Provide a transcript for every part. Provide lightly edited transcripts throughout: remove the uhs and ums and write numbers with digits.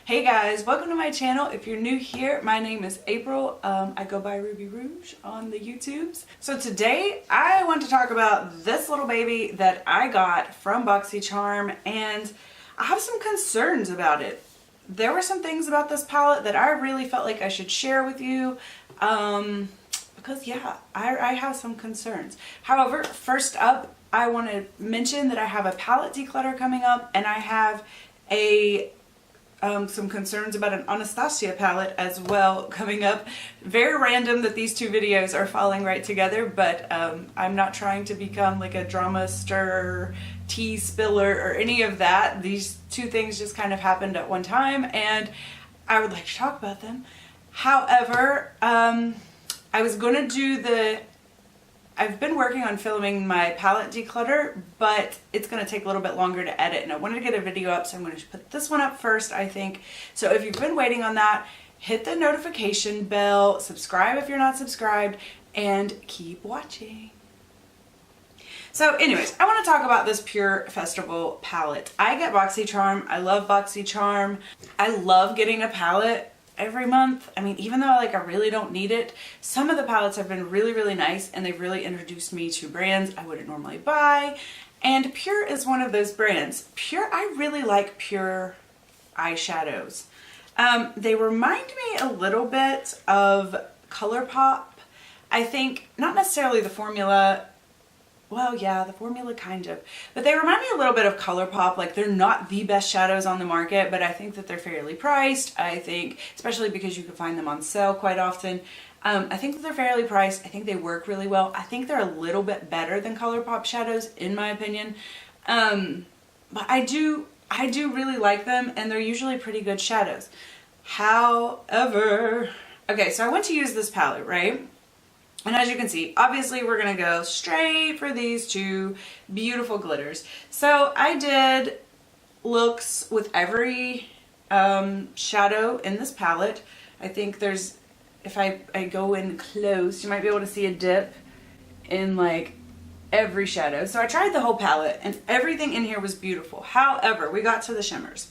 Hey guys, welcome to my channel. If you're new here, my name is April. I go by Ruby Rouge on the YouTubes. So today I want to talk about this little baby that I got from BoxyCharm, and I have some concerns about it. There were some things about this palette that I really felt like I should share with you because yeah, I have some concerns. However, first up, I want to mention that I have a palette declutter coming up, and I have some concerns about an Anastasia palette as well coming up. Very random that these two videos are falling right together, but I'm not trying to become like a drama stir, tea spiller, or any of that. These two things just kind of happened at one time, and I would like to talk about them. However, I was going to do I've been working on filming my palette declutter, but it's going to take a little bit longer to edit, and I wanted to get a video up, so I'm going to put this one up first, I think. So if you've been waiting on that, hit the notification bell, subscribe if you're not subscribed, and keep watching. So anyways, I want to talk about this Pur Festival palette. I get BoxyCharm. I love BoxyCharm. I love getting a palette every month. I mean, even though I really don't need it, some of the palettes have been really, really nice, and they've really introduced me to brands I wouldn't normally buy, and Pur is one of those brands. I really like Pur eyeshadows. They remind me a little bit of ColourPop. I think, not necessarily the formula. Well, yeah, the formula kind of. But they remind me a little bit of ColourPop. Like, they're not the best shadows on the market, but I think that they're fairly priced. I think, especially because you can find them on sale quite often, I think that they're fairly priced. I think they work really well. I think they're a little bit better than ColourPop shadows, in my opinion. But I do really like them, and they're usually pretty good shadows. However, okay, so I went to use this palette, right? And as you can see, obviously we're going to go straight for these two beautiful glitters. So I did looks with every shadow in this palette. I think there's, if I go in close, you might be able to see a dip in like every shadow. So I tried the whole palette, and everything in here was beautiful. However, we got to the shimmers.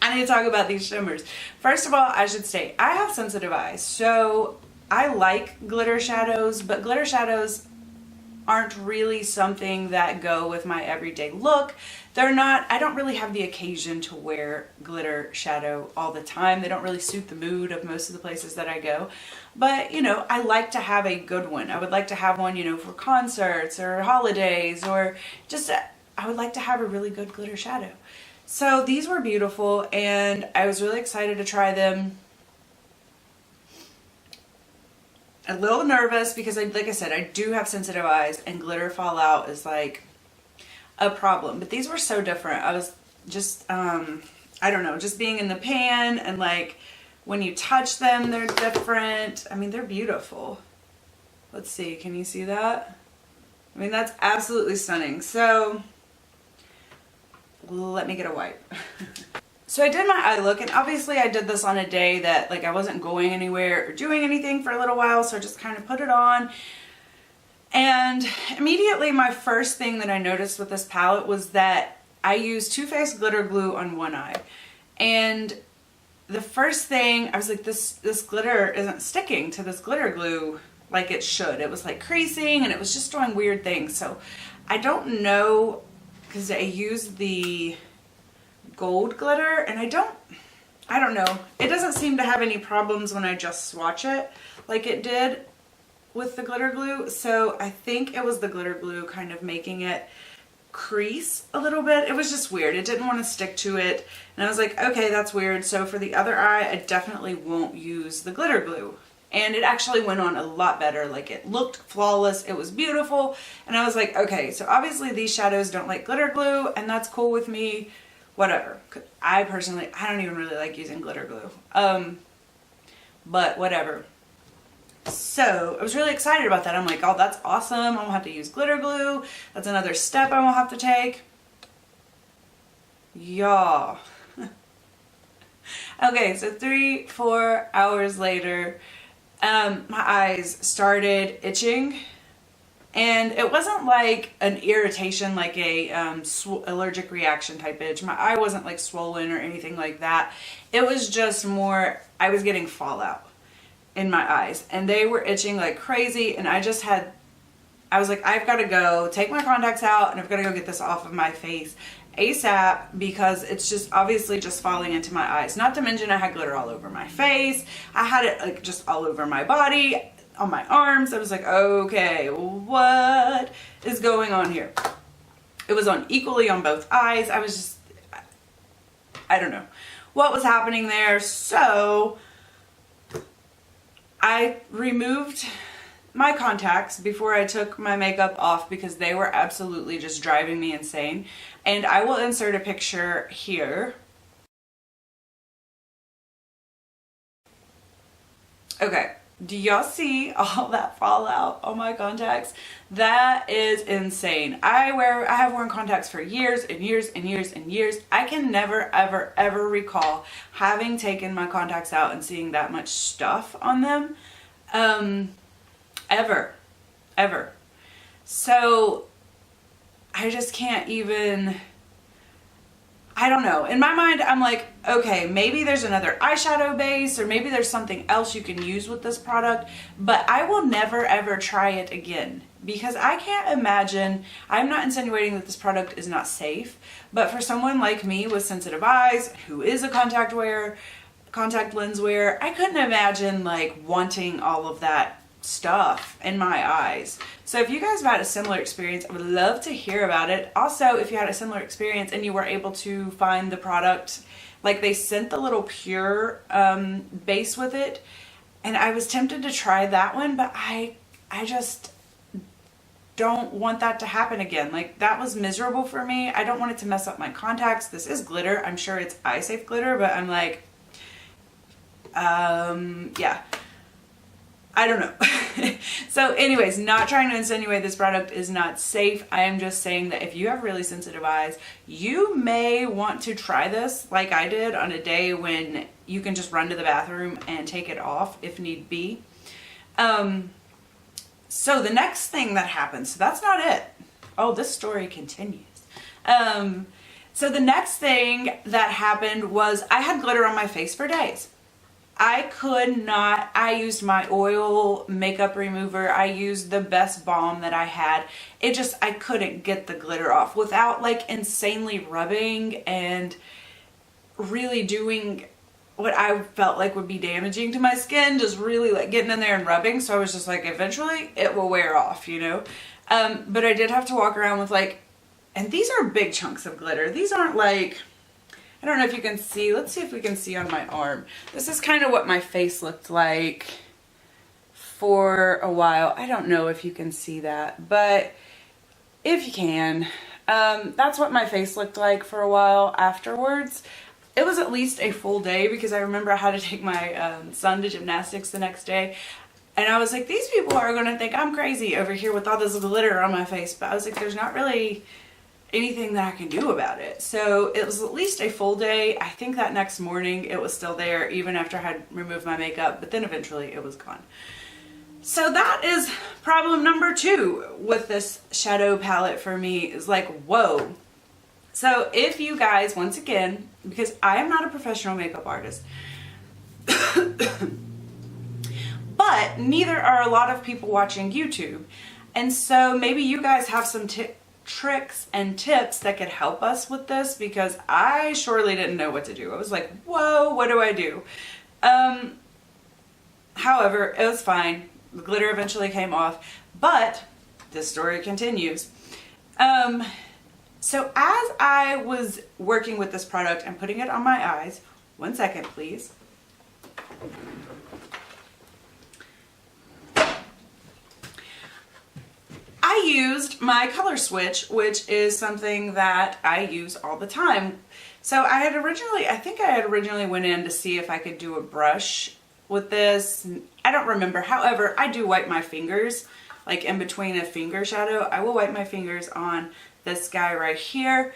I need to talk about these shimmers. First of all, I should say, I have sensitive eyes, so I like glitter shadows, but glitter shadows aren't really something that go with my everyday look. They're not, I don't really have the occasion to wear glitter shadow all the time. They don't really suit the mood of most of the places that I go. But, you know, I like to have a good one. I would like to have one, you know, for concerts or holidays, or just, I would like to have a really good glitter shadow. So these were beautiful, and I was really excited to try them. A little nervous because, like I said, I do have sensitive eyes, and glitter fallout is like a problem. But these were so different. I was just, I don't know, just being in the pan, and like when you touch them, they're different. I mean, they're beautiful. Let's see, can you see that? I mean, that's absolutely stunning. So let me get a wipe. So I did my eye look, and obviously I did this on a day that like I wasn't going anywhere or doing anything for a little while, so I just kind of put it on. And immediately my first thing that I noticed with this palette was that I used Too Faced glitter glue on one eye. And the first thing, I was like, this glitter isn't sticking to this glitter glue like it should. It was like creasing, and it was just doing weird things. So I don't know, because I used the gold glitter, and I don't know. It doesn't seem to have any problems when I just swatch it like it did with the glitter glue. So I think it was the glitter glue kind of making it crease a little bit. It was just weird. It didn't want to stick to it. And I was like, okay, that's weird. So for the other eye, I definitely won't use the glitter glue. And it actually went on a lot better. Like, it looked flawless. It was beautiful. And I was like, okay, so obviously these shadows don't like glitter glue, and that's cool with me. Whatever. I personally, I don't even really like using glitter glue. But whatever. So I was really excited about that. I'm like, oh, that's awesome. I won't have to use glitter glue. That's another step I won't have to take. Yeah. Okay, so 3-4 hours later, my eyes started itching And it wasn't like an irritation, like a allergic reaction type itch. My eye wasn't like swollen or anything like that. It was just more, I was getting fallout in my eyes and they were itching like crazy. And I was like, I've got to go take my contacts out and I've got to go get this off of my face ASAP, because it's just obviously just falling into my eyes. Not to mention I had glitter all over my face. I had it like just all over my body, on my arms. I was like, okay, what is going on here? It was on equally on both eyes. I was just, I don't know what was happening there. So I removed my contacts before I took my makeup off because they were absolutely just driving me insane. And I will insert a picture here. Okay, do y'all see all that fallout on my contacts? That is insane. I have worn contacts for years and years and years and years. I can never ever ever recall having taken my contacts out and seeing that much stuff on them. Ever. So I just can't even, I don't know. In my mind, I'm like, okay, maybe there's another eyeshadow base or maybe there's something else you can use with this product, but I will never ever try it again because I can't imagine, I'm not insinuating that this product is not safe, but for someone like me with sensitive eyes, who is a contact lens wearer, I couldn't imagine like wanting all of that stuff in my eyes. So if you guys have had a similar experience, I would love to hear about it. Also, if you had a similar experience and you were able to find the product, like they sent the little Pur base with it, and I was tempted to try that one, but I just don't want that to happen again. Like that was miserable for me. I don't want it to mess up my contacts. This is glitter. I'm sure it's eye safe glitter, but I'm like, yeah. I don't know. So anyways, not trying to insinuate this product is not safe. I am just saying that if you have really sensitive eyes, you may want to try this like I did on a day when you can just run to the bathroom and take it off if need be. So the next thing that happens, so that's not it. Oh, this story continues. So the next thing that happened was I had glitter on my face for days. I used my oil makeup remover. I used the best balm that I had. I couldn't get the glitter off without like insanely rubbing and really doing what I felt like would be damaging to my skin, just really like getting in there and rubbing. So I was just like, eventually it will wear off, you know? But I did have to walk around with like, and these are big chunks of glitter. These aren't like, I don't know if you can see. Let's see if we can see on my arm. This is kind of what my face looked like for a while. I don't know if you can see that, but if you can, that's what my face looked like for a while afterwards. It was at least a full day because I remember I had to take my son to gymnastics the next day. And I was like, these people are going to think I'm crazy over here with all this glitter on my face. But I was like, there's not really anything that I can do about it. So it was at least a full day. I think that next morning it was still there even after I had removed my makeup, but then eventually it was gone. So that is problem number 2 with this shadow palette for me, is like, whoa. So if you guys, once again, because I am not a professional makeup artist, but neither are a lot of people watching YouTube. And so maybe you guys have some tricks and tips that could help us with this, because I surely didn't know what to do. I was like, whoa, what do I do? However, it was fine. The glitter eventually came off, but this story continues. So as I was working with this product and putting it on my eyes, one second please. I used my color switch, which is something that I use all the time. So I think I had originally went in to see if I could do a brush with this. I don't remember. However, I do wipe my fingers, like in between a finger shadow. I will wipe my fingers on this guy right here.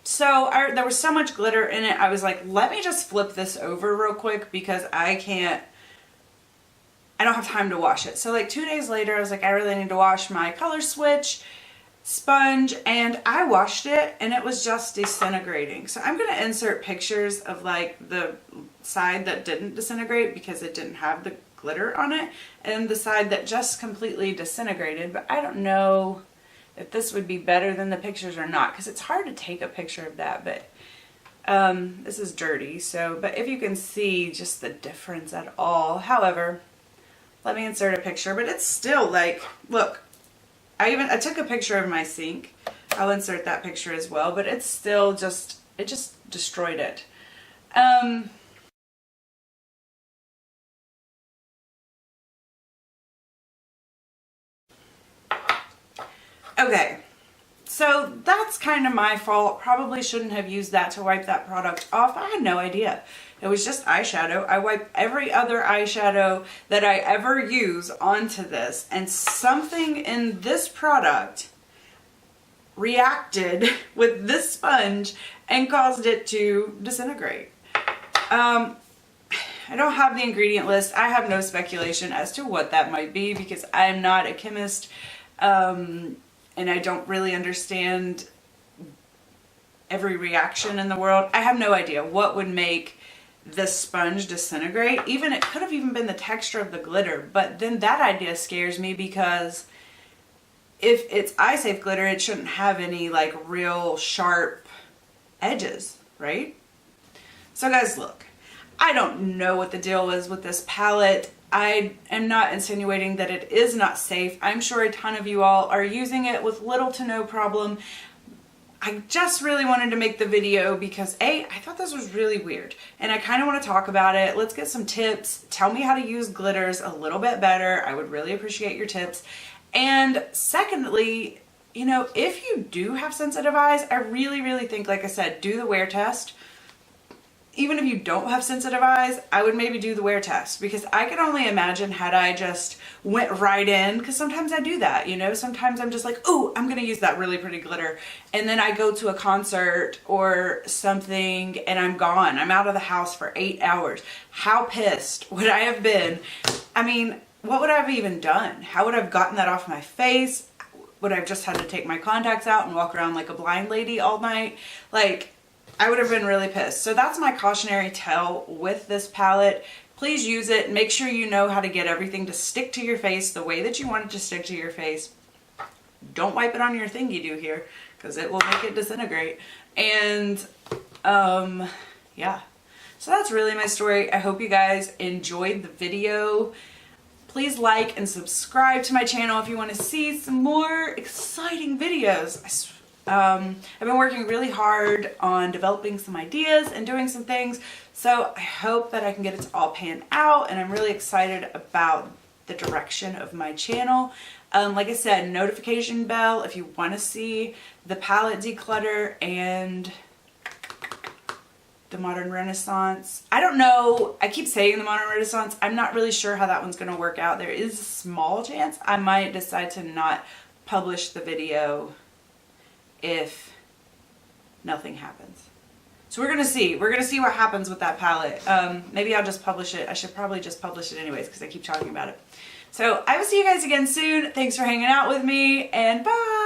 So there was so much glitter in it. I was like, let me just flip this over real quick because I can't I don't have time to wash it. So like 2 days later, I was like, I really need to wash my color switch sponge, and I washed it and it was just disintegrating. So I'm going to insert pictures of like the side that didn't disintegrate because it didn't have the glitter on it, and the side that just completely disintegrated. But I don't know if this would be better than the pictures or not, because it's hard to take a picture of that. But this is dirty, so, but if you can see just the difference at all. However, let me insert a picture, but it's still like, look, I took a picture of my sink. I'll insert that picture as well, but it's still just, it just destroyed it. Okay, so that's kind of my fault. Probably shouldn't have used that to wipe that product off. I had no idea. It was just eyeshadow. I wipe every other eyeshadow that I ever use onto this, and something in this product reacted with this sponge and caused it to disintegrate. I don't have the ingredient list. I have no speculation as to what that might be because I'm not a chemist, and I don't really understand every reaction in the world. I have no idea what would make this sponge disintegrate. Even it could have even been the texture of the glitter, but then that idea scares me because if it's eye safe glitter, it shouldn't have any like real sharp edges, right? So guys, look, I don't know what the deal is with this palette. I am not insinuating that it is not safe. I'm sure a ton of you all are using it with little to no problem. I just really wanted to make the video because I thought this was really weird and I kind of want to talk about it. Let's get some tips. Tell me how to use glitters a little bit better. I would really appreciate your tips. And secondly, you know, if you do have sensitive eyes, I really think, like I said, do the wear test. Even if you don't have sensitive eyes, I would maybe do the wear test, because I can only imagine had I just went right in, because sometimes I do that, you know, sometimes I'm just like, oh, I'm going to use that really pretty glitter. And then I go to a concert or something and I'm gone. I'm out of the house for 8 hours. How pissed would I have been? I mean, what would I have even done? How would I have gotten that off my face? Would I have just had to take my contacts out and walk around like a blind lady all night? Like, I would have been really pissed. So that's my cautionary tale with this palette. Please use it. Make sure you know how to get everything to stick to your face the way that you want it to stick to your face. Don't wipe it on your thingy do here, because it will make it disintegrate. And yeah, so that's really my story. I hope you guys enjoyed the video. Please like and subscribe to my channel if you want to see some more exciting videos. I've been working really hard on developing some ideas and doing some things, so I hope that I can get it to all pan out, and I'm really excited about the direction of my channel. Like I said, notification bell if you want to see the palette declutter and the Modern Renaissance. I don't know, I keep saying the Modern Renaissance. I'm not really sure how that one's going to work out. There is a small chance I might decide to not publish the video if nothing happens. So we're gonna see. We're gonna see what happens with that palette. Maybe I'll just publish it. I should probably just publish it anyways because I keep talking about it. So I will see you guys again soon. Thanks for hanging out with me, and bye!